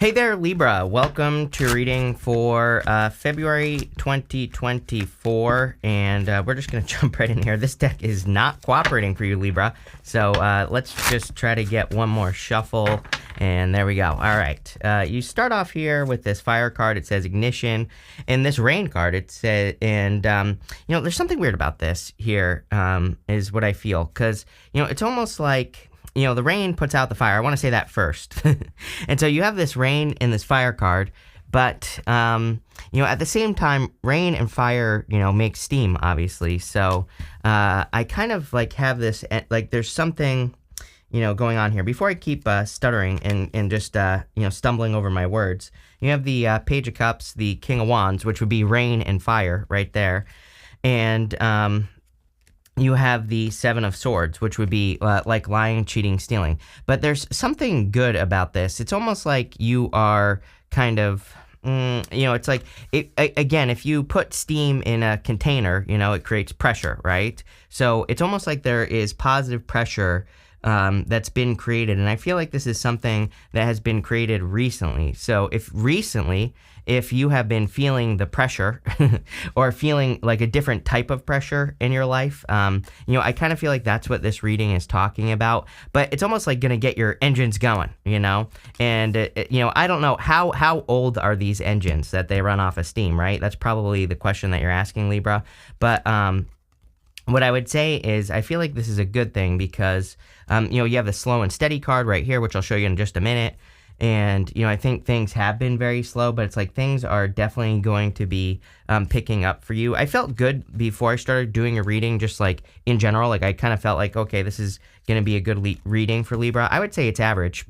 Hey there, Libra. Welcome to reading for February 2024, and we're just going to jump right in here. This deck is not cooperating for you, Libra, so let's just try to get one more shuffle, and there we go. All right. You start off here with this fire card. It says ignition, and this rain card, it says, and, there's something weird about this here, is what I feel, because, it's almost like, the rain puts out the fire. I want to say that first. And so you have this rain and this fire card, but, at the same time, rain and fire, make steam, obviously. So I kind of have this, there's something, going on here. Before I keep stuttering and just, stumbling over my words, you have the Page of Cups, the King of Wands, which would be rain and fire right there. And, you have the Seven of Swords, which would be like lying, cheating, stealing. But there's something good about this. It's almost like you are kind of, it's like, again, if you put steam in a container, it creates pressure, right? So it's almost like there is positive pressure that's been created. And I feel like this is something that has been created recently. So if you have been feeling the pressure or feeling like a different type of pressure in your life, I kind of feel like that's what this reading is talking about. But it's almost like going to get your engines going, And, I don't know, how old are these engines that they run off of steam, right? That's probably the question that you're asking, Libra. But what I would say is I feel like this is a good thing because, you have the slow and steady card right here, which I'll show you in just a minute. And, I think things have been very slow, but it's like things are definitely going to be picking up for you. I felt good before I started doing a reading, just like in general. Like I kind of felt like, okay, this is going to be a good reading for Libra. I would say it's average.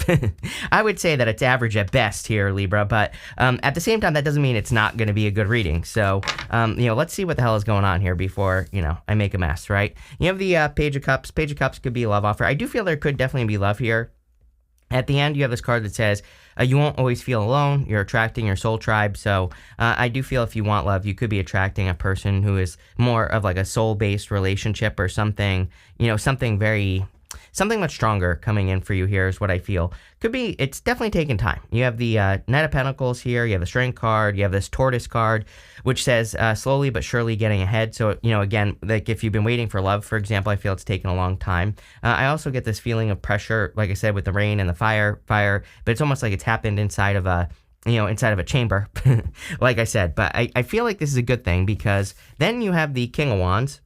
I would say that it's average at best here, Libra. But at the same time, that doesn't mean it's not going to be a good reading. So, let's see what the hell is going on here before, I make a mess, right? You have the Page of Cups. Page of Cups could be a love offer. I do feel there could definitely be love here. At the end, you have this card that says, you won't always feel alone. You're attracting your soul tribe. So I do feel if you want love, you could be attracting a person who is more of like a soul-based relationship or something, something much stronger coming in for you here is what I feel. Could be, it's definitely taking time. You have the Knight of Pentacles here. You have the Strength card. You have this Tortoise card, which says slowly but surely getting ahead. So, again, like if you've been waiting for love, for example, I feel it's taken a long time. I also get this feeling of pressure, like I said, with the rain and the fire, but it's almost like it's happened inside of a, inside of a chamber, like I said. But I feel like this is a good thing because then you have the King of Wands.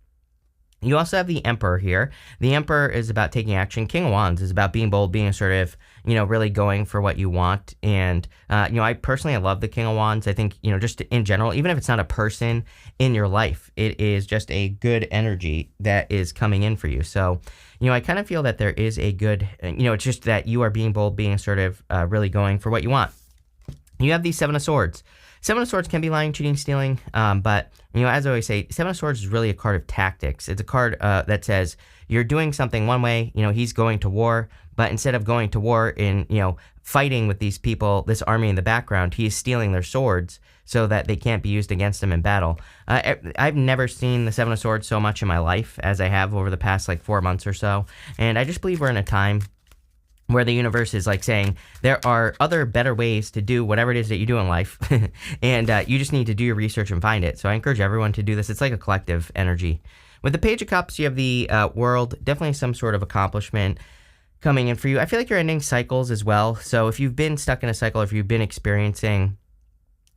You also have the Emperor here. The Emperor is about taking action. King of Wands is about being bold, being assertive, really going for what you want. And, I personally, I love the King of Wands. I think, just in general, even if it's not a person in your life, it is just a good energy that is coming in for you. So, I kind of feel that there is a good, it's just that you are being bold, being assertive, really going for what you want. You have the Seven of Swords. Seven of Swords can be lying, cheating, stealing, but, as I always say, Seven of Swords is really a card of tactics. It's a card that says you're doing something one way, he's going to war, but instead of going to war in, fighting with these people, this army in the background, he is stealing their swords so that they can't be used against him in battle. I've never seen the Seven of Swords so much in my life as I have over the past, 4 months or so, and I just believe we're in a time where the universe is saying there are other better ways to do whatever it is that you do in life. And you just need to do your research and find it. So I encourage everyone to do this. It's like a collective energy. With the Page of Cups, you have the World, definitely some sort of accomplishment coming in for you. I feel like you're ending cycles as well. So if you've been stuck in a cycle, or if you've been experiencing,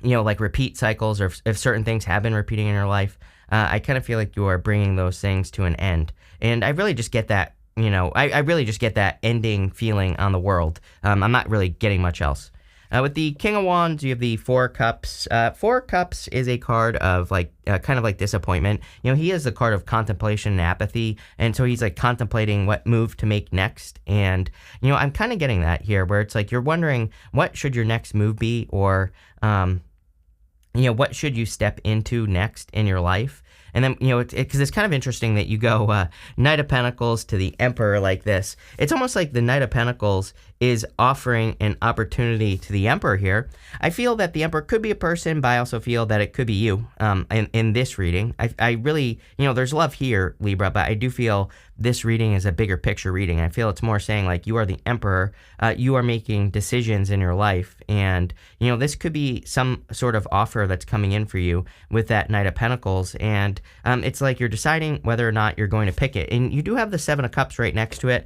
repeat cycles, or if certain things have been repeating in your life, I kind of feel like you are bringing those things to an end. And I really just get that. I really just get that ending feeling on the World. I'm not really getting much else. With the King of Wands, you have the Four Cups. Four Cups is a card of kind of like disappointment. He is the card of contemplation and apathy, and so he's contemplating what move to make next. And I'm kind of getting that here, where it's you're wondering what should your next move be, or what should you step into next in your life. And then, because it's kind of interesting that you go Knight of Pentacles to the Emperor like this. It's almost like the Knight of Pentacles is offering an opportunity to the Emperor here. I feel that the Emperor could be a person, but I also feel that it could be you in this reading. I really, there's love here, Libra, but I do feel this reading is a bigger picture reading. I feel it's more saying like you are the Emperor, you are making decisions in your life, and this could be some sort of offer that's coming in for you with that Knight of Pentacles, and it's like you're deciding whether or not you're going to pick it, and you do have the Seven of Cups right next to it.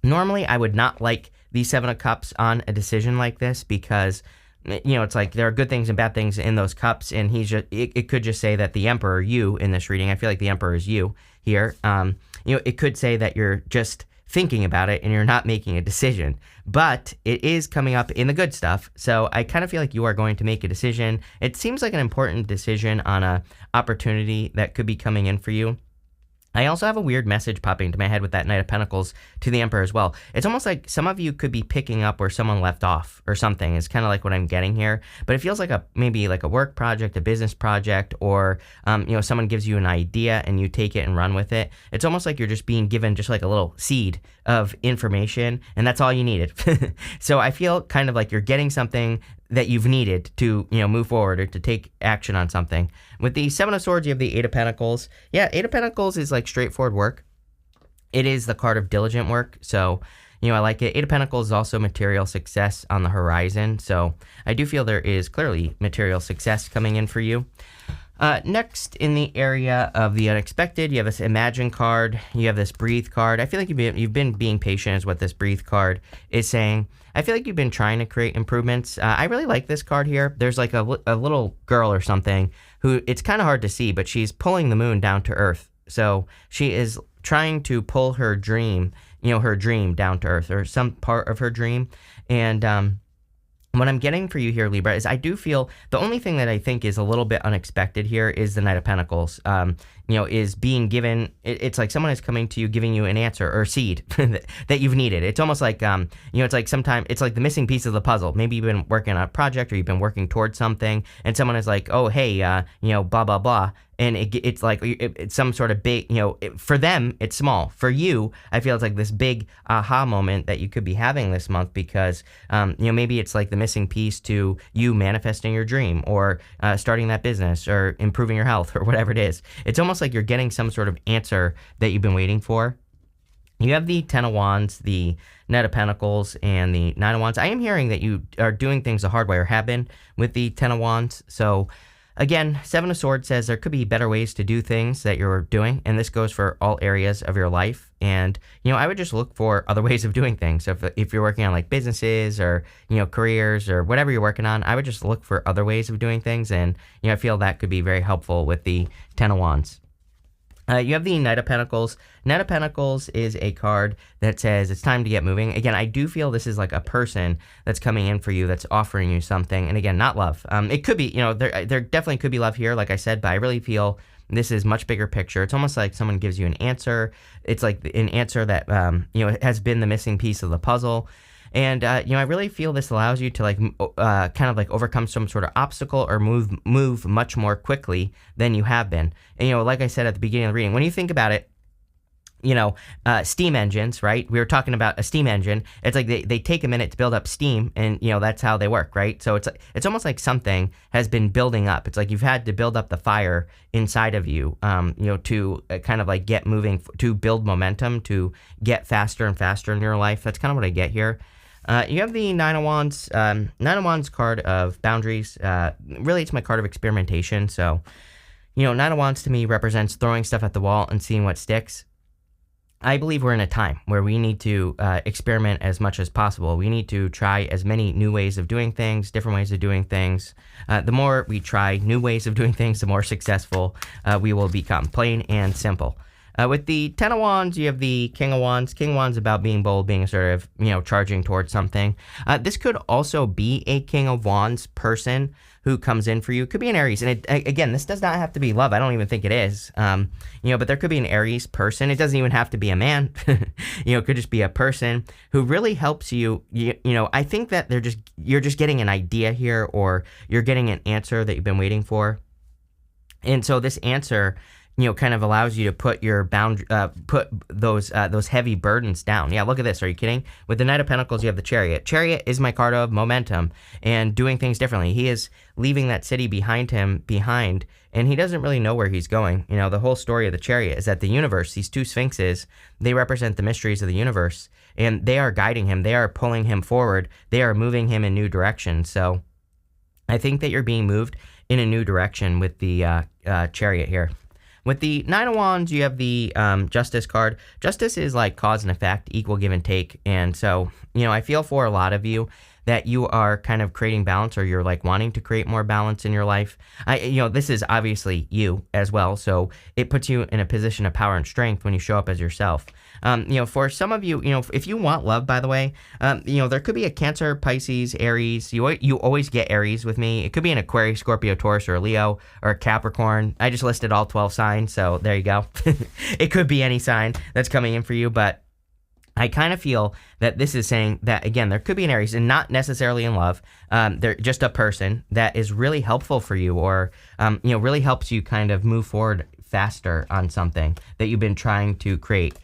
Normally, I would not like the Seven of Cups on a decision like this because, it's like there are good things and bad things in those cups, and it could just say that the Emperor, you in this reading, I feel like the Emperor is you here. It could say that you're just thinking about it and you're not making a decision, but it is coming up in the good stuff. So I kind of feel like you are going to make a decision. It seems like an important decision on a opportunity that could be coming in for you. I also have a weird message popping into my head with that Knight of Pentacles to the Emperor as well. It's almost like some of you could be picking up where someone left off or something. It's kind of like what I'm getting here. But it feels like maybe like a work project, a business project, or, someone gives you an idea and you take it and run with it. It's almost like you're just being given just like a little seed of information, and that's all you needed. So I feel kind of like you're getting something that you've needed to, move forward or to take action on something. With the Seven of Swords, you have the Eight of Pentacles. Yeah, Eight of Pentacles is like straightforward work. It is the card of diligent work, so, I like it. Eight of Pentacles is also material success on the horizon, so I do feel there is clearly material success coming in for you. Next, in the area of the unexpected, you have this Imagine card, you have this Breathe card. I feel like you've been being patient is what this Breathe card is saying. I feel like you've been trying to create improvements. I really like this card here. There's like a little girl or something who, it's kind of hard to see, but she's pulling the moon down to earth. So she is trying to pull her dream, her dream down to earth, or some part of her dream. And, what I'm getting for you here, Libra, is I do feel the only thing that I think is a little bit unexpected here is the Knight of Pentacles, is being given, it's like someone is coming to you, giving you an answer or seed that you've needed. It's almost like, it's like sometimes it's like the missing piece of the puzzle. Maybe you've been working on a project or you've been working towards something and someone is like, oh, hey, blah, blah, blah. And it's like it's some sort of big, for them, it's small. For you, I feel it's like this big aha moment that you could be having this month because, maybe it's like the missing piece to you manifesting your dream or starting that business or improving your health or whatever it is. It's almost like you're getting some sort of answer that you've been waiting for. You have the Ten of Wands, the Knight of Pentacles, and the Nine of Wands. I am hearing that you are doing things the hard way or have been with the Ten of Wands. So, again, Seven of Swords says there could be better ways to do things that you're doing, and this goes for all areas of your life. And, I would just look for other ways of doing things. So if you're working on like businesses or, careers or whatever you're working on, I would just look for other ways of doing things. And, I feel that could be very helpful with the Ten of Wands. You have the Knight of Pentacles. Knight of Pentacles is a card that says it's time to get moving. Again, I do feel this is like a person that's coming in for you, that's offering you something. And again, not love. It could be, there definitely could be love here, like I said, but I really feel this is much bigger picture. It's almost like someone gives you an answer. It's like an answer that, has been the missing piece of the puzzle. And, I really feel this allows you to kind of like overcome some sort of obstacle or move much more quickly than you have been. And, like I said at the beginning of the reading, when you think about it, steam engines, right? We were talking about a steam engine. It's like they take a minute to build up steam and, that's how they work, right? So it's almost like something has been building up. It's like you've had to build up the fire inside of you, to kind of like get moving, to build momentum, to get faster and faster in your life. That's kind of what I get here. You have the Nine of Wands. Nine of Wands card of boundaries. Really, it's my card of experimentation. So, Nine of Wands to me represents throwing stuff at the wall and seeing what sticks. I believe we're in a time where we need to experiment as much as possible. We need to try as many new ways of doing things, different ways of doing things. The more we try new ways of doing things, the more successful we will become, plain and simple. With the Ten of Wands, you have the King of Wands. King of Wands about being bold, being sort of, charging towards something. This could also be a King of Wands person who comes in for you. It could be an Aries. And again, this does not have to be love. I don't even think it is. But there could be an Aries person. It doesn't even have to be a man. It could just be a person who really helps you. I think that you're just getting an idea here, or you're getting an answer that you've been waiting for. And so this answer kind of allows you to put your put those heavy burdens down. Yeah, look at this. Are you kidding? With the Knight of Pentacles, you have the Chariot. Chariot is my card of momentum and doing things differently. He is leaving that city behind him, and he doesn't really know where he's going. The whole story of the Chariot is that the universe, these two sphinxes, they represent the mysteries of the universe, and they are guiding him. They are pulling him forward. They are moving him in new directions. So I think that you're being moved in a new direction with the Chariot here. With the Nine of Wands, you have the Justice card. Justice is like cause and effect, equal give and take. And so, I feel for a lot of you that you are kind of creating balance, or you're like wanting to create more balance in your life. This is obviously you as well. So it puts you in a position of power and strength when you show up as yourself. For some of you, if you want love, by the way, there could be a Cancer, Pisces, Aries. You always get Aries with me. It could be an Aquarius, Scorpio, Taurus, or a Leo, or a Capricorn. I just listed all 12 signs, so there you go. It could be any sign that's coming in for you, but I kind of feel that this is saying that, again, there could be an Aries, and not necessarily in love. They're just a person that is really helpful for you, or, really helps you kind of move forward faster on something that you've been trying to create.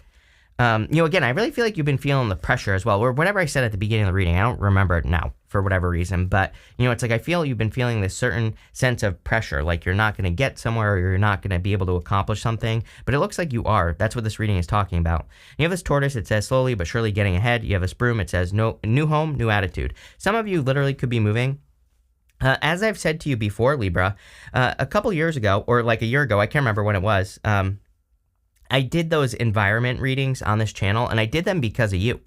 Again, I really feel like you've been feeling the pressure as well, or whatever I said at the beginning of the reading. I don't remember it now for whatever reason, but, it's like I feel you've been feeling this certain sense of pressure, like you're not going to get somewhere, or you're not going to be able to accomplish something, but it looks like you are. That's what this reading is talking about. You have this Tortoise, it says slowly but surely getting ahead. You have this Broom, it says no new home, new attitude. Some of you literally could be moving. As I've said to you before, Libra, a couple years ago, or like a year ago, I can't remember when it was, I did those environment readings on this channel, and I did them because of you.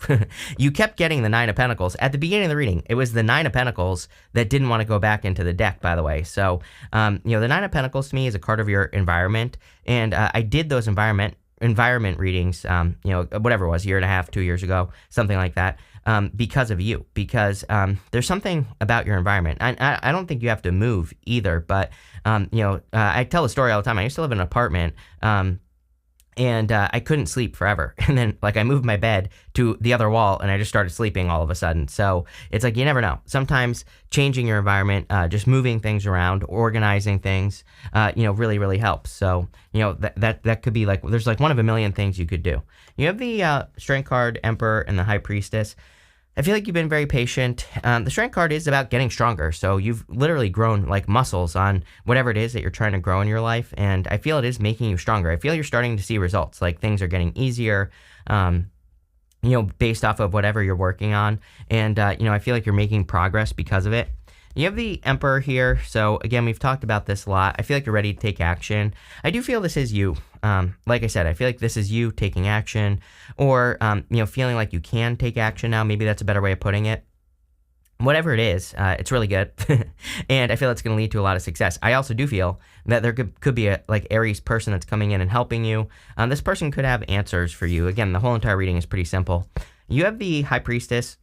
You kept getting the Nine of Pentacles. At the beginning of the reading, it was the Nine of Pentacles that didn't want to go back into the deck, by the way. So, the Nine of Pentacles to me is a card of your environment, and I did those environment readings, whatever it was, a year and a half, 2 years ago, something like that, because of you, because there's something about your environment. I don't think you have to move either, but, I tell the story all the time. I used to live in an apartment, and I couldn't sleep forever. And then, I moved my bed to the other wall, and I just started sleeping all of a sudden. So it's like, you never know. Sometimes changing your environment, just moving things around, organizing things, really, really helps. So, that could be there's one of a million things you could do. You have the Strength card, Emperor, and the High Priestess. I feel like you've been very patient. The Strength card is about getting stronger. So you've literally grown like muscles on whatever it is that you're trying to grow in your life. And I feel it is making you stronger. I feel you're starting to see results. Like things are getting easier, based off of whatever you're working on. And, I feel like you're making progress because of it. You have the Emperor here. So again, we've talked about this a lot. I feel like you're ready to take action. I do feel this is you. Like I said, I feel like this is you taking action, or, feeling like you can take action now. Maybe that's a better way of putting it. Whatever it is, it's really good. And I feel it's going to lead to a lot of success. I also do feel that there could be a Aries person that's coming in and helping you. This person could have answers for you. Again, the whole entire reading is pretty simple. You have the High Priestess.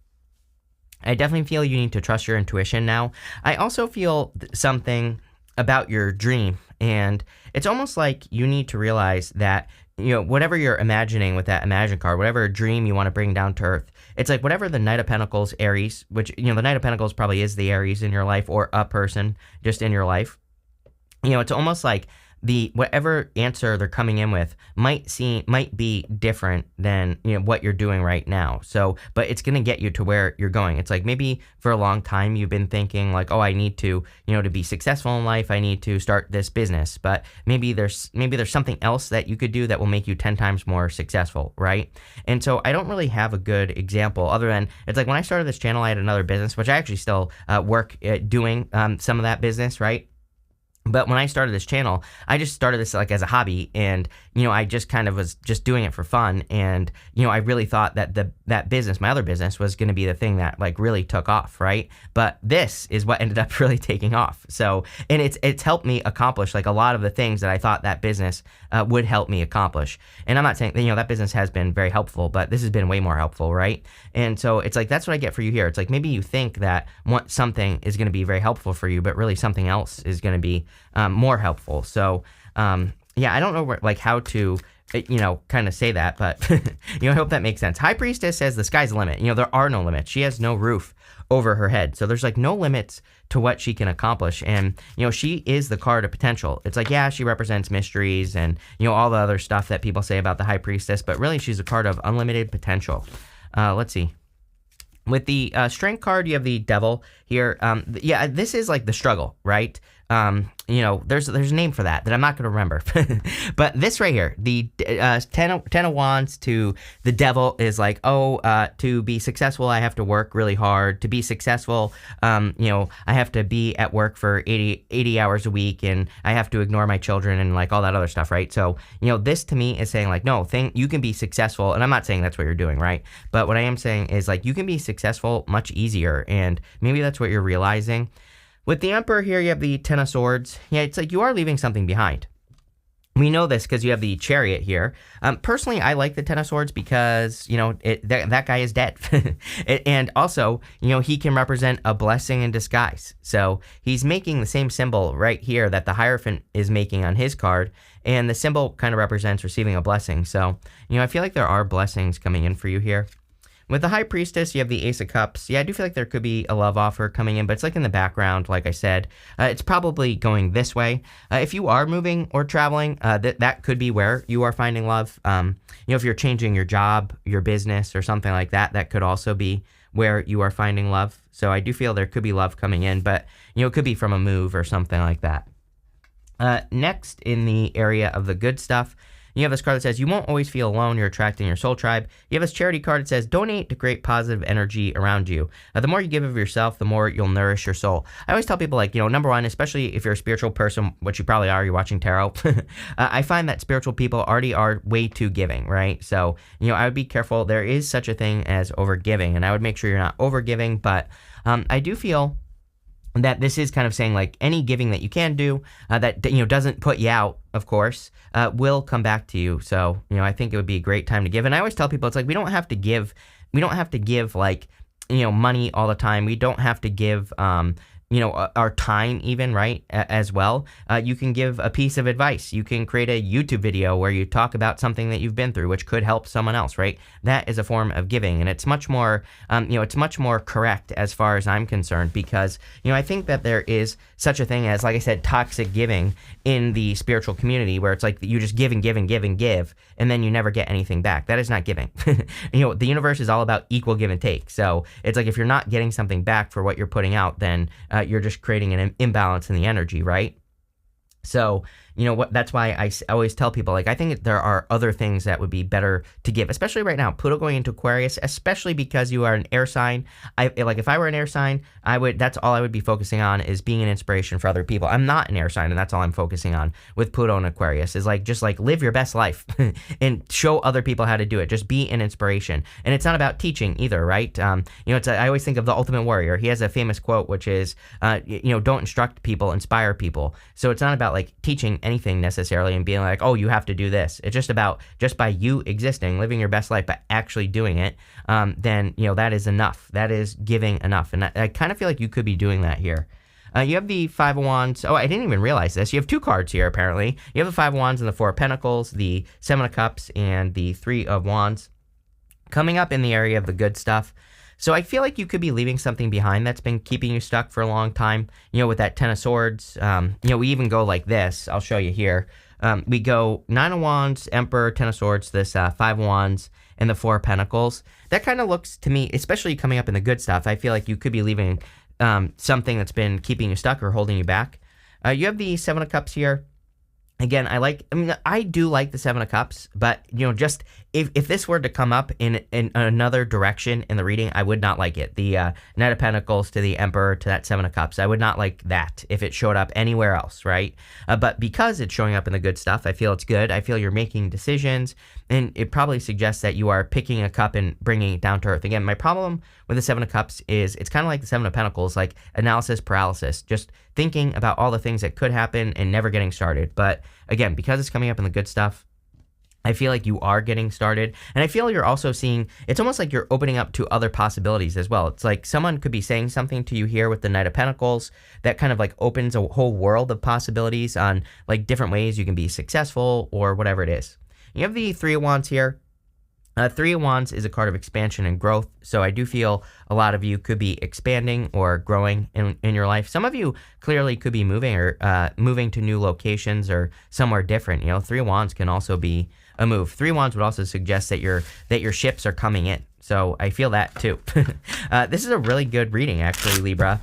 I definitely feel you need to trust your intuition now. I also feel something about your dream, and it's almost like you need to realize that, whatever you're imagining with that Imagine card, whatever dream you want to bring down to earth, it's like whatever the Knight of Pentacles, Aries, which, the Knight of Pentacles probably is the Aries in your life, or a person just in your life. It's almost like whatever answer they're coming in with might be different than what you're doing right now. So, but it's gonna get you to where you're going. It's like maybe for a long time you've been thinking like, oh, I need to to be successful in life, I need to start this business. But maybe there's something else that you could do that will make you 10 times more successful, right? And so I don't really have a good example other than it's like when I started this channel, I had another business, which I actually still work at doing some of that business, right? But when I started this channel, I just started this as a hobby, and, I just kind of was just doing it for fun. And, I really thought that that business, my other business, was going to be the thing that really took off, right? But this is what ended up really taking off. So, and it's helped me accomplish a lot of the things that I thought that business would help me accomplish. And I'm not saying, that business has been very helpful, but this has been way more helpful, right? And so it's that's what I get for you here. It's maybe you think that something is going to be very helpful for you, but really something else is going to be more helpful. So, I don't know how to, kind of say that, but, I hope that makes sense. High Priestess says the sky's the limit. There are no limits. She has no roof over her head. So there's like no limits to what she can accomplish. And, she is the card of potential. It's like, yeah, she represents mysteries and, all the other stuff that people say about the High Priestess, but really she's a card of unlimited potential. Let's see. With the strength card, you have the devil here. Yeah, this is like the struggle, right? There's a name for that I'm not going to remember. But this right here, the 10 of Wands to the devil is like, to be successful, I have to work really hard. To be successful, I have to be at work for 80 hours a week, and I have to ignore my children and like all that other stuff, right? So, this to me is saying like, no, you can be successful. And I'm not saying that's what you're doing, right? But what I am saying is like, you can be successful much easier. And maybe that's what you're realizing. With the Emperor here, you have the Ten of Swords. Yeah, it's like you are leaving something behind. We know this because you have the Chariot here. Personally, I like the Ten of Swords because, that guy is dead. And also, he can represent a blessing in disguise. So he's making the same symbol right here that the Hierophant is making on his card. And the symbol kind of represents receiving a blessing. So, I feel like there are blessings coming in for you here. With the High Priestess, you have the Ace of Cups. Yeah, I do feel like there could be a love offer coming in, but it's like in the background, like I said. It's probably going this way. If you are moving or traveling, that could be where you are finding love. If you're changing your job, your business, or something like that, that could also be where you are finding love. So I do feel there could be love coming in, but, it could be from a move or something like that. Next, in the area of the good stuff, you have this card that says, you won't always feel alone, you're attracting your soul tribe. You have this charity card that says, donate to create positive energy around you. The more you give of yourself, the more you'll nourish your soul. I always tell people, like, number one, especially if you're a spiritual person, which you probably are, you're watching tarot, I find that spiritual people already are way too giving, right? So, I would be careful. There is such a thing as overgiving, and I would make sure you're not overgiving, but I do feel that this is kind of saying like any giving that you can do that doesn't put you out, of course, will come back to you. So I think it would be a great time to give. And I always tell people it's like we don't have to give like money all the time. We don't have to give our time even, right, as well. You can give a piece of advice. You can create a YouTube video where you talk about something that you've been through, which could help someone else, right? That is a form of giving, and it's much more, it's much more correct as far as I'm concerned, because, I think that there is such a thing as, like I said, toxic giving in the spiritual community, where it's like you just give and give and give and give, and then you never get anything back. That is not giving. The universe is all about equal give and take. So it's like if you're not getting something back for what you're putting out, then you're just creating an imbalance in the energy, right? So, that's why I always tell people, like, I think there are other things that would be better to give, especially right now. Pluto going into Aquarius, especially because you are an air sign. If I were an air sign, that's all I would be focusing on, is being an inspiration for other people. I'm not an air sign, and that's all I'm focusing on with Pluto and Aquarius, is just live your best life and show other people how to do it. Just be an inspiration. And it's not about teaching either, right? I always think of the Ultimate Warrior. He has a famous quote, which is, don't instruct people, inspire people. So it's not about teaching anything necessarily and being like, oh, you have to do this. It's just about, just by you existing, living your best life, but actually doing it, then, that is enough. That is giving enough. And I kind of feel like you could be doing that here. You have the Five of Wands. Oh, I didn't even realize this. You have two cards here, apparently. You have the Five of Wands and the Four of Pentacles, the Seven of Cups, and the Three of Wands. Coming up in the area of the good stuff. So I feel like you could be leaving something behind that's been keeping you stuck for a long time, with that Ten of Swords. We even go like this. I'll show you here. We go Nine of Wands, Emperor, Ten of Swords, this Five of Wands, and the Four of Pentacles. That kind of looks to me, especially coming up in the good stuff, I feel like you could be leaving something that's been keeping you stuck or holding you back. You have the Seven of Cups here. Again, I do like the Seven of Cups, but, just if this were to come up in another direction in the reading, I would not like it. The Knight of Pentacles to the Emperor to that Seven of Cups, I would not like that if it showed up anywhere else, right? But because it's showing up in the good stuff, I feel it's good. I feel you're making decisions, and it probably suggests that you are picking a cup and bringing it down to earth. Again, my problem with the Seven of Cups is it's kind of like the Seven of Pentacles, like analysis paralysis, just thinking about all the things that could happen and never getting started. But again, because it's coming up in the good stuff, I feel like you are getting started. And I feel you're also seeing, it's almost like you're opening up to other possibilities as well. It's like someone could be saying something to you here with the Knight of Pentacles that kind of opens a whole world of possibilities on different ways you can be successful or whatever it is. You have the Three of Wands here. Three of Wands is a card of expansion and growth, so I do feel a lot of you could be expanding or growing in your life. Some of you clearly could be moving or moving to new locations or somewhere different. You know, Three of Wands can also be a move. Three of Wands would also suggest that your ships are coming in, so I feel that too. This is a really good reading, actually, Libra.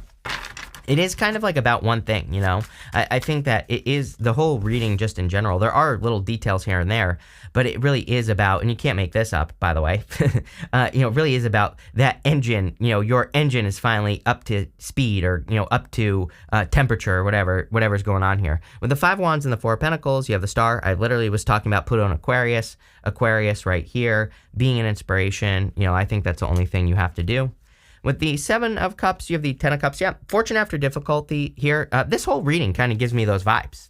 It is kind of like about one thing, you know. I think that it is the whole reading just in general. There are little details here and there, but it really is about, and you can't make this up, by the way, you know, it really is about that engine. You know, your engine is finally up to speed, or, you know, up to temperature, or whatever's going on here. With the Five of Wands and the Four of Pentacles, you have the Star. I literally was talking about Pluto and Aquarius right here, being an inspiration. You know, I think that's the only thing you have to do. With the Seven of Cups, you have the Ten of Cups. Yeah, fortune after difficulty here. This whole reading kind of gives me those vibes.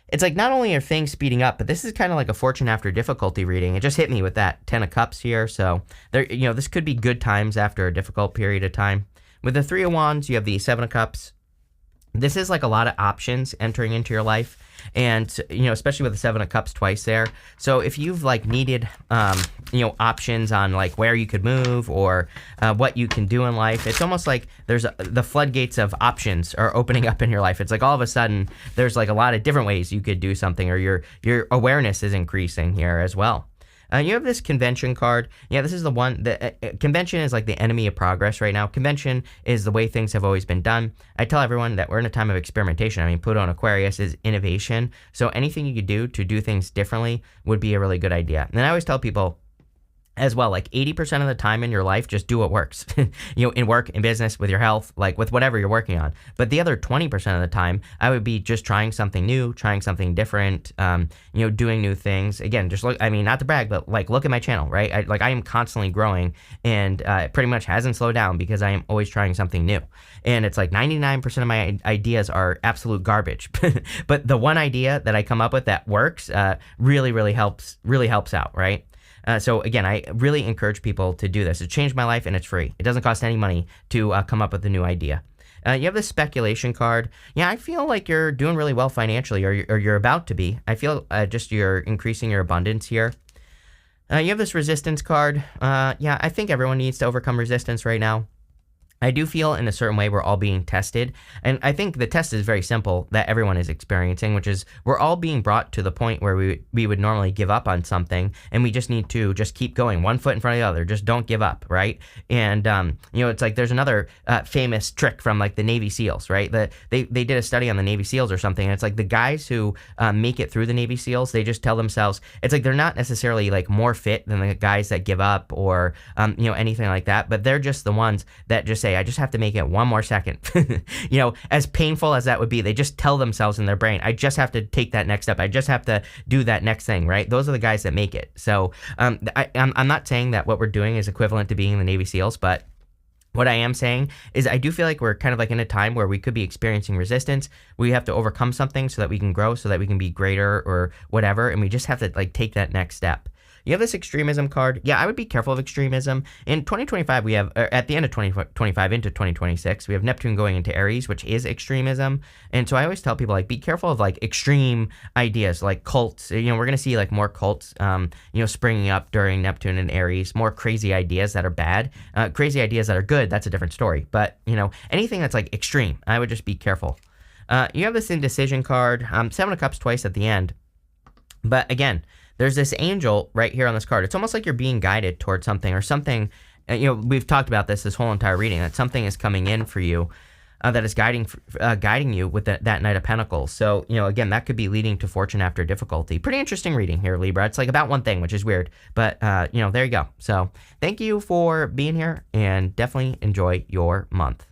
It's like not only are things speeding up, but this is kind of like a fortune after difficulty reading. It just hit me with that Ten of Cups here. So there, you know, this could be good times after a difficult period of time. With the Three of Wands, you have the Seven of Cups. This is like a lot of options entering into your life, and, you know, especially with the Seven of Cups twice there. So if you've like needed, you know, options on like where you could move or what you can do in life, it's almost like there's the floodgates of options are opening up in your life. It's like all of a sudden there's like a lot of different ways you could do something, or your awareness is increasing here as well. You have this Convention card. Yeah, this is the one that Convention is like the enemy of progress right now. Convention is the way things have always been done. I tell everyone that we're in a time of experimentation. I mean, Pluto and Aquarius is innovation. So anything you could do to do things differently would be a really good idea. And I always tell people as well, like 80% of the time in your life, just do what works, you know, in work, in business, with your health, like with whatever you're working on. But the other 20% of the time, I would be just trying something new, trying something different, you know, doing new things. Again, just look, I mean, not to brag, but like, look at my channel, right? I am constantly growing, and it pretty much hasn't slowed down because I am always trying something new. And it's like 99% of my ideas are absolute garbage. But the one idea that I come up with that works really helps out, right? So again, I really encourage people to do this. It changed my life, and it's free. It doesn't cost any money to come up with a new idea. You have the Speculation card. Yeah, I feel like you're doing really well financially, or you're about to be. I feel just you're increasing your abundance here. You have this Resistance card. Yeah, I think everyone needs to overcome resistance right now. I do feel in a certain way we're all being tested, and I think the test is very simple that everyone is experiencing, which is we're all being brought to the point where we would normally give up on something, and we just need to just keep going, one foot in front of the other. Just don't give up, right? And you know, it's like there's another famous trick from like the Navy SEALs, right? They did a study on the Navy SEALs or something, and it's like the guys who make it through the Navy SEALs, they just tell themselves, it's like they're not necessarily like more fit than the guys that give up or you know, anything like that, but they're just the ones that just say, I just have to make it one more second. You know, as painful as that would be, they just tell themselves in their brain, I just have to take that next step. I just have to do that next thing, right? Those are the guys that make it. So I'm not saying that what we're doing is equivalent to being in the Navy SEALs, but what I am saying is I do feel like we're kind of like in a time where we could be experiencing resistance. We have to overcome something so that we can grow, so that we can be greater or whatever, and we just have to like take that next step. You have this Extremism card. Yeah, I would be careful of extremism. In 2025, we have, at the end of 2025 into 2026, we have Neptune going into Aries, which is extremism. And so I always tell people, like, be careful of, like, extreme ideas, like cults. You know, we're going to see, like, more cults, you know, springing up during Neptune and Aries, more crazy ideas that are bad. Crazy ideas that are good, that's a different story. But, you know, anything that's, like, extreme, I would just be careful. You have this Indecision card, Seven of Cups twice at the end. But, again, there's this angel right here on this card. It's almost like you're being guided towards something, or something, you know, we've talked about this whole entire reading, that something is coming in for you that is guiding you with that Knight of Pentacles. So, you know, again, that could be leading to fortune after difficulty. Pretty interesting reading here, Libra. It's like about one thing, which is weird, but, you know, there you go. So thank you for being here, and definitely enjoy your month.